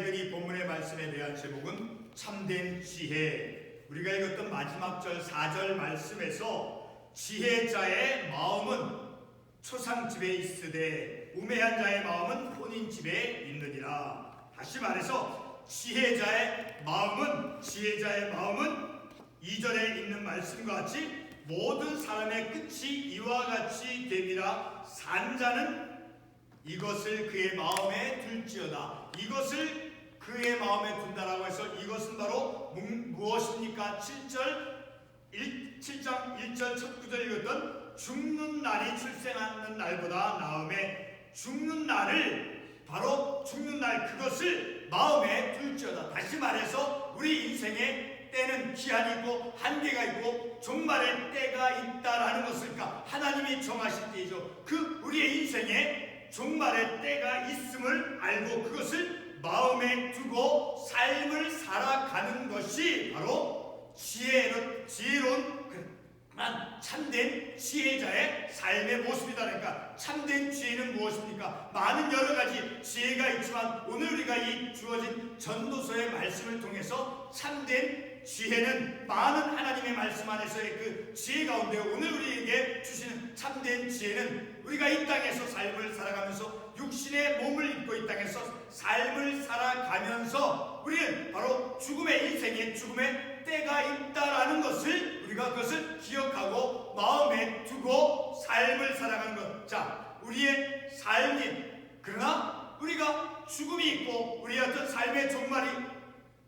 읽은 이 본문의 말씀에 대한 제목은 참된 지혜. 우리가 읽었던 마지막 절 4절 말씀에서 지혜자의 마음은 초상집에 있으되 우매한 자의 마음은 혼인집에 있느니라. 다시 말해서 지혜자의 마음은 2절에 있는 말씀과 같이 모든 사람의 끝이 이와 같이 됨이라. 산 자는 이것을 그의 마음에 둘지어다. 이것을 그의 마음에 둔다라고 해서 이것은 바로 무엇입니까? 7장 1절 첫 구절 읽었던 죽는 날이 출생하는 날보다 나음에 죽는 날을 바로 죽는 날 그것을 마음에 둘지어다. 다시 말해서 우리 인생에 때는 기한이 있고 한계가 있고 종말의 때가 있다라는 것을 하나님이 정하신 때이죠. 그 우리의 인생에 종말의 때가 있음을 알고 그것을 마음에 두고 삶을 살아가는 것이 바로 지혜로운 참된 지혜자의 삶의 모습이다. 그러니까 참된 지혜는 무엇입니까? 많은 여러 가지 지혜가 있지만 오늘 우리가 이 주어진 전도서의 말씀을 통해서 참된 지혜는 많은 하나님의 말씀 안에서의 그 지혜 가운데 오늘 우리에게 주시는 참된 지혜는 우리가 이 땅에서 삶을 살아가면서 육신의 몸을 입고 이 땅에서 삶을 살아가면서 우리는 바로 죽음의 인생에 죽음의 때가 있다라는 것을 우리가 그것을 기억하고 마음에 두고 삶을 살아가는 것. 자, 우리의 삶이 그러나 우리가 죽음이 있고 우리의 어떤 삶의 종말이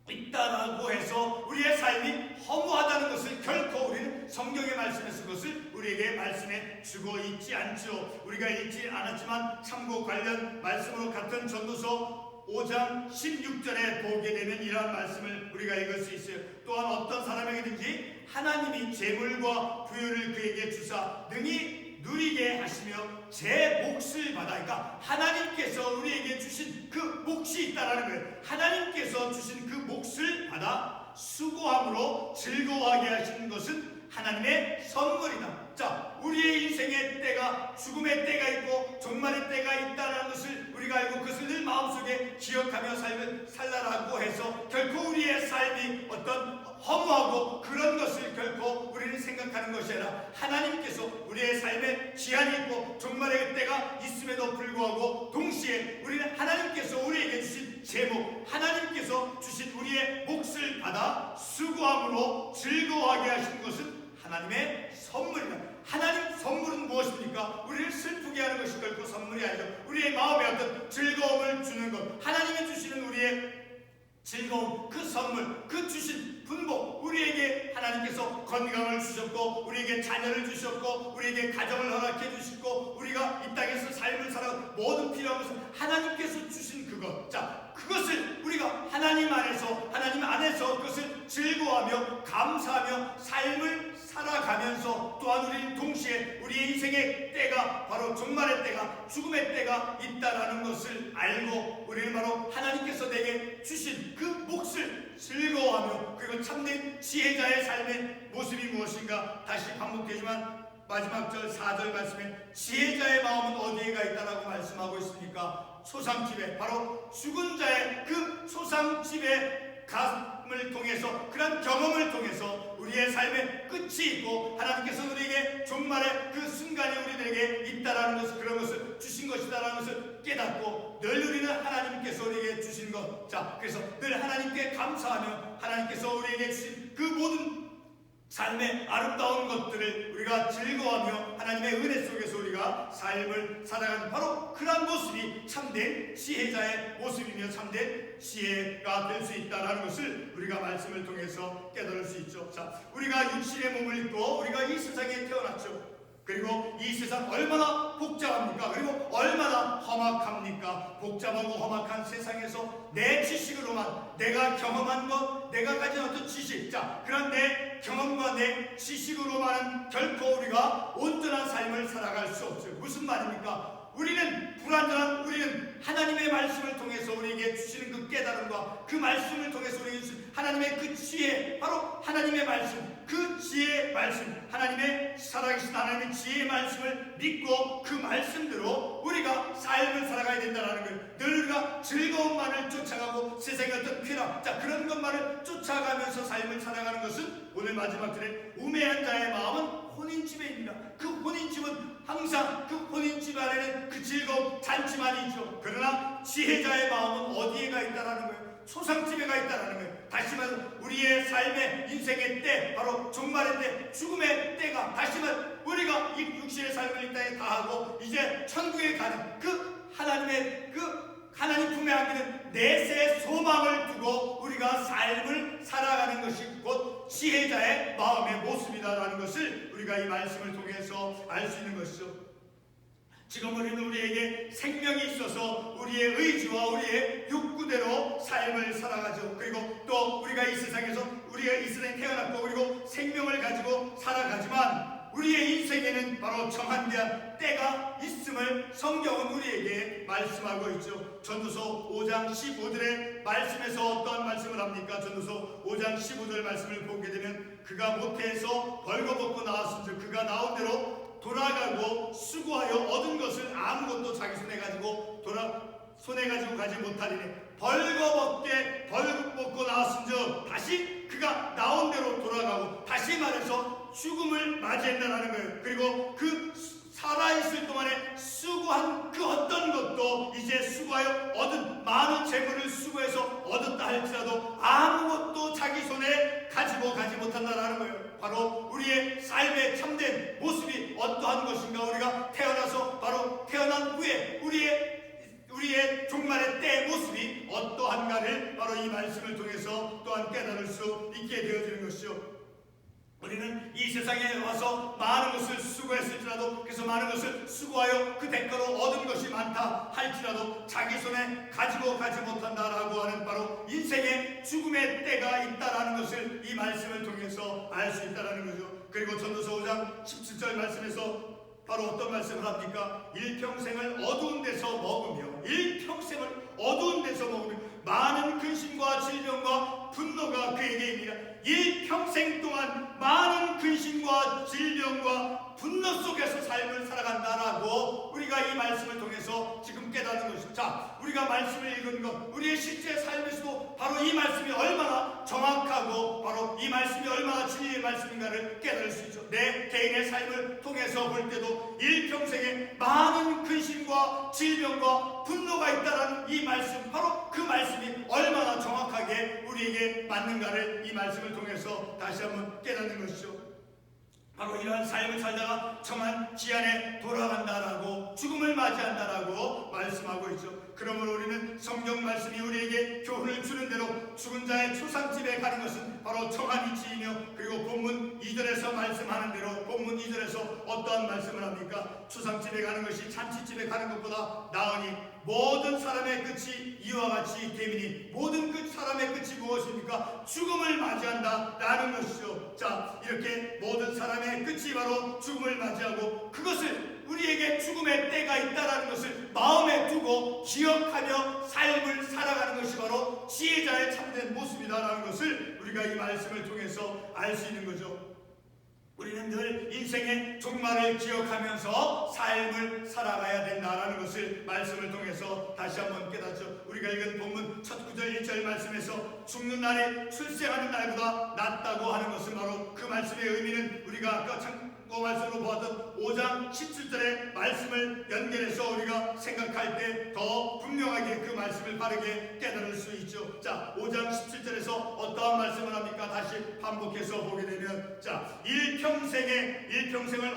있다라고 해서 우리의 삶이 허무하다는 것을 결코 우리는 성경의 말씀에서 그것을 우리에게 말씀해 주고 있지 않죠. 우리가 읽지 않았지만 참고 관련 말씀으로 같은 전도서 5장 16절에 보게 되면 이러한 말씀을 우리가 읽을 수 있어요. 또한 어떤 사람에게든지 하나님이 재물과 부유를 그에게 주사 능히 누리게 하시며 제 몫을 받아, 그러니까 하나님께서 우리에게 주신 그 몫이 있다라는 거예요. 하나님께서 주신 그 몫을 받아 수고함으로 즐거워하게 하시는 것은 하나님의 선물이다. 자, 우리의 인생의 때가 죽음의 때가 있고 종말의 때가 있다는 것을 우리가 알고 그것을 늘 마음속에 기억하며 삶을 살라라고 해서 결코 우리의 삶이 어떤 허무하고 그런 것을 결코 우리는 생각하는 것이 아니라 하나님께서 우리의 삶에 기한이 있고 종말의 때가 있음에도 불구하고 동시에 우리는 하나님께서 우리에게 주신 제목, 하나님께서 주신 우리의 몫을 받아 수고함으로 즐거워하게 하신 것은 하나님의 선물이다. 하나님 선물은 무엇입니까? 우리를 슬프게 하는 것이 결코 선물이 아니죠. 우리의 마음에 어떤 즐거움을 주는 것, 하나님이 주시는 우리의 즐거움, 그 선물, 그 주신 분복, 우리에게 하나님께서 건강을 주셨고 우리에게 자녀를 주셨고 우리에게 가정을 허락해 주시고 우리가 이 땅에서 삶을 살아 모든 필요한 것은 하나님께서 주신 그것. 자, 그것을 우리가 하나님 안에서 그것을 즐거워하며 감사하며 삶을 살아가면서 또한 우리는 동시에 우리의 인생의 때가 바로 종말의 때가 죽음의 때가 있다라는 것을 알고 우리는 바로 하나님께서 내게 주신 그 몫을 즐거워하며 그리고 참된 지혜자의 삶의 모습이 무엇인가 다시 반복되지만 마지막 절 4절 말씀에 지혜자의 마음은 어디에가 있다라고 말씀하고 있으니까 초상집에, 바로 죽은 자의 그 초상집에 가슴을 통해서 그런 경험을 통해서 우리의 삶의 끝이 있고 하나님께서 우리에게 종말의 그 순간이 우리들에게 있다라는 것을, 그런 것을 주신 것이다라는 것을 깨닫고 늘 우리는 하나님께서 우리에게 주신 것, 자, 그래서 늘 하나님께 감사하며 하나님께서 우리에게 주신 그 모든 삶의 아름다운 것들을 우리가 즐거워하며 하나님의 은혜 속에서 우리가 삶을 살아가는 바로 그러한 모습이 참된 지혜자의 모습이며 참된 지혜가 될 수 있다는 것을 우리가 말씀을 통해서 깨달을 수 있죠. 자, 우리가 육신의 몸을 입고 우리가 이 세상에 태어났죠. 그리고 이 세상 얼마나 복잡합니까? 그리고 얼마나 험악합니까? 복잡하고 험악한 세상에서 내 지식으로만, 내가 경험한 것, 내가 가진 어떤 지식, 자, 그런 내 경험과 내 지식으로만은 결코 우리가 온전한 삶을 살아갈 수 없어요. 무슨 말입니까? 우리는 불완전한, 우리는 하나님의 말씀을 통해서 우리에게 주시는 그 깨달음과 통해서 그 말씀을 통해서 우리에게 주신 하나님의 그 지혜, 바로 하나님의 말씀, 그 지혜의 말씀, 하나님의 살아계신 하나님의 지혜의 말씀을 믿고 그 말씀대로 우리가 삶을 살아가야 된다는 거예요. 늘 우리가 즐거움만을 쫓아가고 세상의 어떤 쾌락, 그런 것만을 쫓아가면서 삶을 살아가는 것은 오늘 마지막 절에 우매한 자의 마음은 혼인집에입니다. 그 혼인집은 항상 그 혼인집 안에는 그 즐거움, 잔치만 있죠. 그러나 지혜자의 마음은 어디에가 있다라는 거예요? 소상집에가 있다라는 거예요. 다시 말해서 우리의 삶의 인생의 때, 바로 종말의 때, 죽음의 때가, 다시 말해서 우리가 이 육신의 삶을 이 땅에 다하고 이제 천국에 가는 그 하나님의 그 하나님 품에 안기는 내세 소망을 두고 우리가 삶을 살아가는 것이 곧 지혜자의 마음의 모습이다라는 것을 우리가 이 말씀을 통해서 알 수 있는 것이죠. 지금 우리는 우리에게 생명이 있어서 우리의 의지와 우리의 욕구대로 삶을 살아가죠. 그리고 또 우리가 이 세상에서 우리가 이 세상에 태어났고 그리고 생명을 가지고 살아가지만 우리의 인생에는 바로 정한 때가 있음을 성경은 우리에게 말씀하고 있죠. 전도서 5장 15절의 말씀에서 어떠한 말씀을 합니까? 전도서 5장 15절 말씀을 보게 되면 그가 모태에서 벌거벗고 나왔은즉 그가 나온 대로 돌아가고 수고하여 얻은 것을 아무것도 자기 손에 가지고 가지 못하리니 벌거벗고 나왔은즉 다시 그가 나온 대로 돌아가고, 다시 말해서 죽음을 맞이한다는 거예요. 그리고 그 살아있을 동안에 수고한 그 어떤 것도 이제 수고하여 얻은 많은 재물을 수고해서 얻었다 할지라도 아무것도 자기 손에 가지고 가지 못한다는 거예요. 바로 우리의 삶의 참된 모습이 어떠한 것인가, 우리가 태어나서 바로 태어난 후에 우리의 종말의 때의 모습이 어떠한가를 바로 이 말씀을 통해서 또한 깨달을 수 있게 되어지는 것이죠. 우리는 이 세상에 와서 많은 것을 수고했을지라도, 그래서 많은 것을 수고하여 그 대가로 얻은 것이 많다 할지라도 자기 손에 가지고 가지 못한다라고 하는 바로 인생의 죽음의 때가 있다라는 것을 이 말씀을 통해서 알 수 있다라는 거죠. 그리고 전도서 5장 17절 말씀에서 바로 어떤 말씀을 합니까? 일평생을 어두운 데서 먹으며, 일평생을 어두운 데서 먹으며 많은 근심과 질병과 분노가 그에게입니다. 일평생 동안 많은 근심과 질병과 분노 속에서 삶을 살아간다라고 우리가 이 말씀을 통해서 지금 깨닫는 것입니다. 자, 우리가 말씀을 읽은 것, 우리의 실제 삶에서도 바로 이 말씀이 얼마나 정확하고 바로 이 말씀이 얼마나 진리의 말씀인가를 깨달을 수 있죠. 내 개인의 삶을 통해서 볼 때도 일평생에 많은 근심과 질병과 분노가 있다라는 이 말씀, 바로 그 말씀이 얼마나 정확하게 우리에게 맞는가를 이 말씀을 통해서 다시 한번 깨닫는 것이죠. 바로 이러한 삶을 살다가 정한 기한에 돌아간다라고, 죽음을 맞이한다라고 말씀하고 있죠. 그러므로 우리는 성경 말씀이 우리에게 교훈을 주는 대로 죽은 자의 초상집에 가는 것은 바로 정한 이치이며, 그리고 본문 2절에서 말씀하는 대로 본문 2절에서 어떠한 말씀을 합니까? 초상집에 가는 것이 잔치집에 가는 것보다 나으니 모든 사람의 끝이 이와 같이 됨이니, 모든 그 사람의 끝이 무엇입니까? 죽음을 맞이한다 라는 것이죠. 자, 이렇게 모든 사람의 끝이 바로 죽음을 맞이하고, 그것을 우리에게 죽음의 때가 있다라는 것을 마음에 두고 기억하며 삶을 살아가는 것이 바로 지혜자의 참된 모습이다라는 것을 우리가 이 말씀을 통해서 알 수 있는 거죠. 우리는 늘 인생의 종말을 기억하면서 삶을 살아가야 된다라는 것을 말씀을 통해서 다시 한번 깨닫죠. 우리가 읽은 본문 첫 9절 1절 말씀에서 죽는 날에 출생하는 날보다 낫다고 하는 것은 바로 그 말씀의 의미는 우리가 아까 참고 말씀으로 보았던 5장 17절의 말씀을 연결해서 우리가 생각할 때 더 분명하게 그 말씀을 바르게 깨달을 수 있죠. 자, 5장 17절에서 어떠한 말씀을 합니까? 다시 반복해서 보게 되면, 자, 일평생을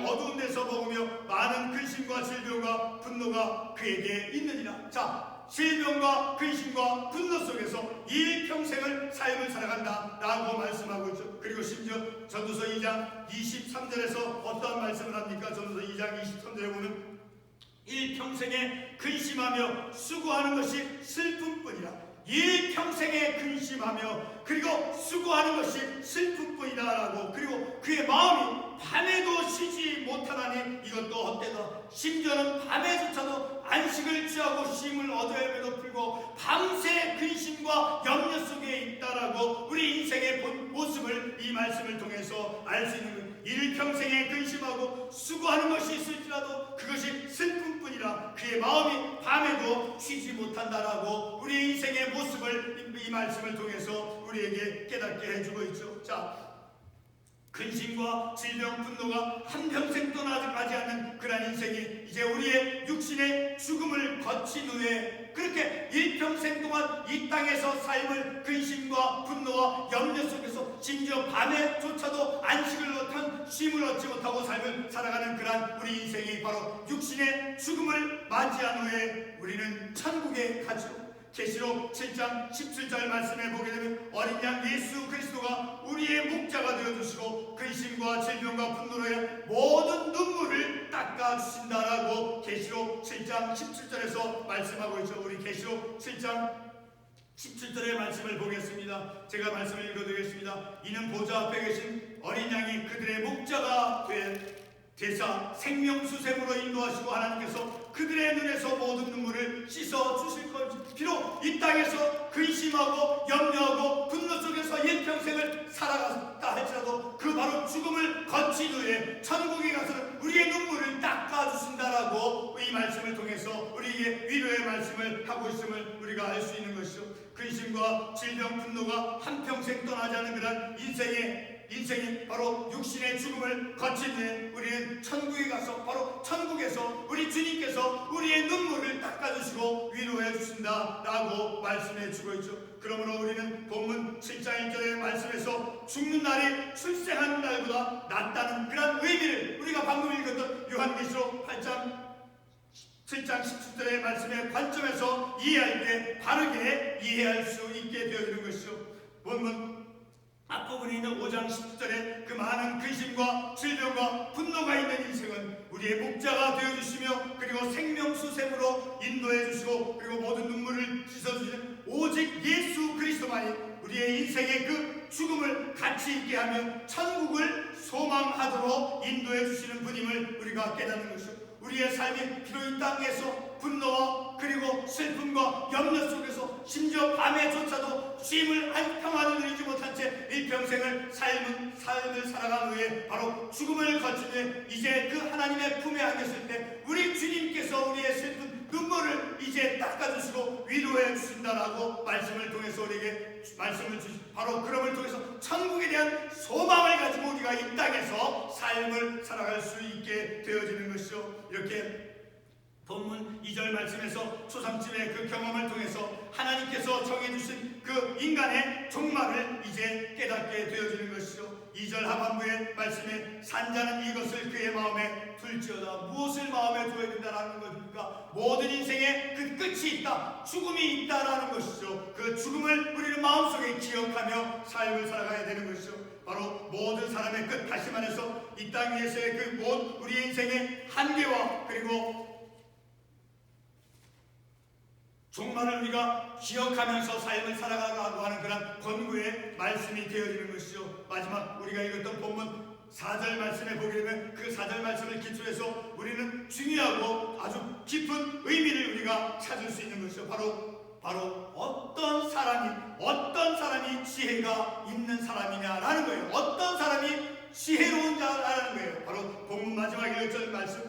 어두운 데서 먹으며 많은 근심과 질병과 분노가 그에게 있느니라. 자, 질병과 근심과 분노 속에서 일평생을 삶을 살아간다 라고 말씀하고 있죠. 그리고 심지어 전도서 2장 23절에서 어떠한 말씀을 합니까? 전도서 2장 23절에 보면 일평생에 근심하며 수고하는 것이 슬픔뿐이라. 일평생에 근심하며 그리고 수고하는 것이 슬픔뿐이다 라고, 그리고 그의 마음이 밤에도 쉬지 못하나니 이것도 헛되다. 심지어는 밤에조차도 안식을 취하고 쉼을 얻어야 함에도 불구하고 밤새 근심과 염려 말씀을 통해서 알 수 있는 것, 일평생에 근심하고 수고하는 것이 있을지라도 그것이 슬픔뿐이라 그의 마음이 밤에도 쉬지 못한다라고 우리의 인생의 모습을 이 말씀을 통해서 우리에게 깨닫게 해주고 있죠. 자, 근심과 질병, 분노가 한평생 떠나지 않는 그러한 인생이 이제 우리의 육신의 죽음을 거친 후에 그렇게 일평생 동안 이 땅에서 삶을 근심과 분노와 염려 속에서 심지어 밤에조차도 안식을 못한 쉼을 얻지 못하고 삶을 살아가는 그러한 우리 인생이 바로 육신의 죽음을 맞이한 후에 우리는 천국에 가죠. 계시록 7장 17절 말씀에 보게 되면 어린 양 예수 그리스도가 우리의 목자가 되어주시고 근심과 질병과 분노로 인해 모든 눈물을 닦아주신다라고 계시록 7장 17절에서 말씀하고 있죠. 우리 계시록 7장 17절의 말씀을 보겠습니다. 제가 말씀을 읽어드리겠습니다. 이는 보좌 앞에 계신 어린 양이 그들의 목자가 되사 생명수샘으로 인도하시고 하나님께서 그들의 눈에서 모든 눈물을 씻어 주실 것입니다. 비록 이 땅에서 근심하고 염려하고 분노 속에서 일평생을 살아갔다 할지라도 그 바로 죽음을 거친 후에 천국에 가서는 우리의 눈물을 닦아주신다라고 이 말씀을 통해서 우리에게 위로의 말씀을 하고 있음을 우리가 알 수 있는 것이죠. 근심과 질병, 분노가 한평생 떠나지 않는 그런 인생이 바로 육신의 죽음을 거친 후에 우리는 천국에 가서 바로 천국에서 우리 주님께서 우리의 눈물을 닦아주시고 위로해 주신다라고 말씀해 주고 있죠. 그러므로 우리는 본문 7장 1절의 말씀에서 죽는 날이 출생하는 날보다 낫다는 그런 의미를 우리가 방금 읽었던 요한계시록 8장 7장 17절의 말씀의 관점에서 이해할 때 바르게 이해할 수 있게 되어지는 것이죠. 본문 앞부분에 있는 5장 10절에 그 많은 근심과 질병과 분노가 있는 인생은 우리의 목자가 되어주시며 그리고 생명수샘으로 인도해주시고 그리고 모든 눈물을 씻어주시는 오직 예수 그리스도만이 우리의 인생의 그 죽음을 가치 있게 하며 천국을 소망하도록 인도해주시는 분임을 우리가 깨닫는 것이죠. 우리의 삶이 비록 이 땅에서 분노와 그리고 슬픔과 염려 속에서 심지어 밤에조차도 쉼을 평안을 누리지 못한 채 일평생을 삶을 살아간 후에 바로 죽음을 거친 후에 이제 그 하나님의 품에 안겼을 때 우리 주님께서 우리의 슬픈 눈물을 이제 닦아주시고 위로해 주신다라고 말씀을 통해서 우리에게 말씀을 주시고 바로 그럼을 통해서 천국에 대한 소망을 가지고 우리가 이 땅에서 삶을 살아갈 수 있게 되어지는 것이죠. 이렇게 본문 2절 말씀에서 초상집의 그 경험을 통해서 하나님께서 정해주신 그 인간의 종말을 이제 깨닫게 되어지는 것이죠. 2절 하반부의 말씀에 산자는 이것을 그의 마음에 둘지어다. 무엇을 마음에 두어야 된다라는 것입니까? 모든 인생에 그 끝이 있다, 죽음이 있다라는 것이죠. 그 죽음을 우리는 마음속에 기억하며 삶을 살아가야 되는 것이죠. 바로 모든 사람의 끝, 다시 말해서 이 땅 위에서의 그 우리의 인생의 한계와 그리고 종말을 우리가 기억하면서 삶을 살아가라고 하는 그런 권고의 말씀이 되어지는 것이죠. 마지막 우리가 읽었던 본문 4절 말씀에 보게 되면 그 4절 말씀을 기초해서 우리는 중요하고 아주 깊은 의미를 우리가 찾을 수 있는 것이죠. 바로 어떤 사람이 지혜가 있는 사람이냐라는 거예요. 어떤 사람이 지혜로운 자라는 거예요. 바로 본문 마지막 1절 말씀,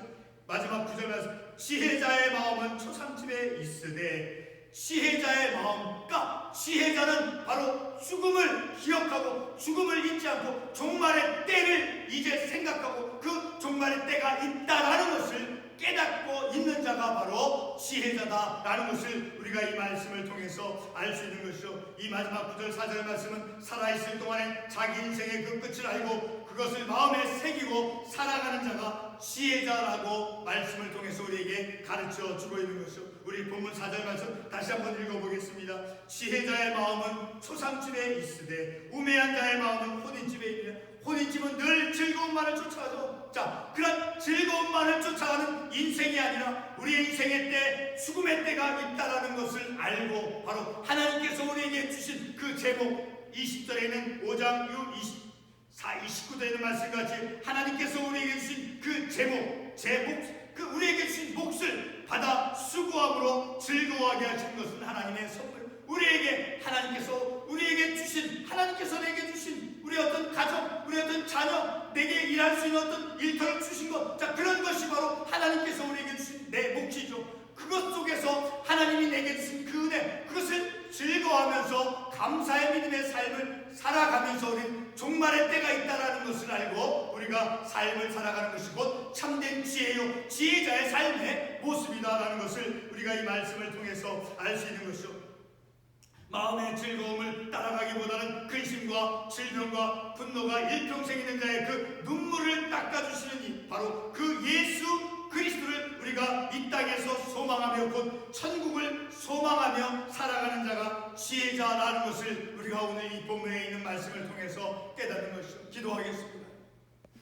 마지막 9절 말씀, 지혜자의 마음은 초상집에 있으되 지혜자의 마음, 그러니까 지혜자는 바로 죽음을 기억하고 죽음을 잊지 않고 종말의 때를 이제 생각하고 그 종말의 때가 있다라는 것을 깨닫고 있는 자가 바로 지혜자다라는 것을 우리가 이 말씀을 통해서 알 수 있는 것이죠. 이 마지막 9절 4절 말씀은 살아있을 동안에 자기 인생의 그 끝을 알고 그것을 마음에 새기고 살아가는 자가 지혜자라고 말씀을 통해서 우리에게 가르쳐 주고 있는 것이죠. 우리 본문 4절 말씀 다시 한번 읽어보겠습니다. 지혜자의 마음은 초상집에 있으되 우매한 자의 마음은 혼인집에 있느냐. 혼인집은 늘 즐거움만을 쫓아가죠. 자, 그런 즐거움만을 쫓아가는 인생이 아니라 우리의 인생의 때, 죽음의 때가 있다라는 것을 알고 바로 하나님께서 우리에게 주신 그 제목 20절에는 5장 29절에 있는 말씀같이 하나님께서 우리에게 주신 그 제목, 그 우리에게 주신 몫을 받아 수고함으로 즐거워하게 하신 것은 하나님의 선물. 하나님께서 내게 주신 우리 어떤 가족, 일할 수 있는 어떤 일터를 주신 것, 자, 그런 것이 바로 하나님께서 우리에게 주신 내 몫이죠. 그것 속에서 하나님이 내게 주신 그 은혜, 그것을 즐거워하면서 감사의 믿음의 삶을 살아가면서 우리는 종말의 때가 있다는 것을 알고 우리가 삶을 살아가는 것이 곧 참된 지혜요, 지혜자의 삶의 모습이다라는 것을 우리가 이 말씀을 통해서 알 수 있는 것이죠. 마음의 즐거움을 따라가기보다는 근심과 질병과 분노가 일평생 있는 자의 그 눈물을 닦아주시는 이 바로 그 예수 그리스도를 우리가 이 땅에서 소망하며 곧 천국을 소망하며 살아가는 자가 지혜자라는 것을 우리가 오늘 이 본문에 있는 말씀을 통해서 깨닫는 것이죠. 기도하겠습니다.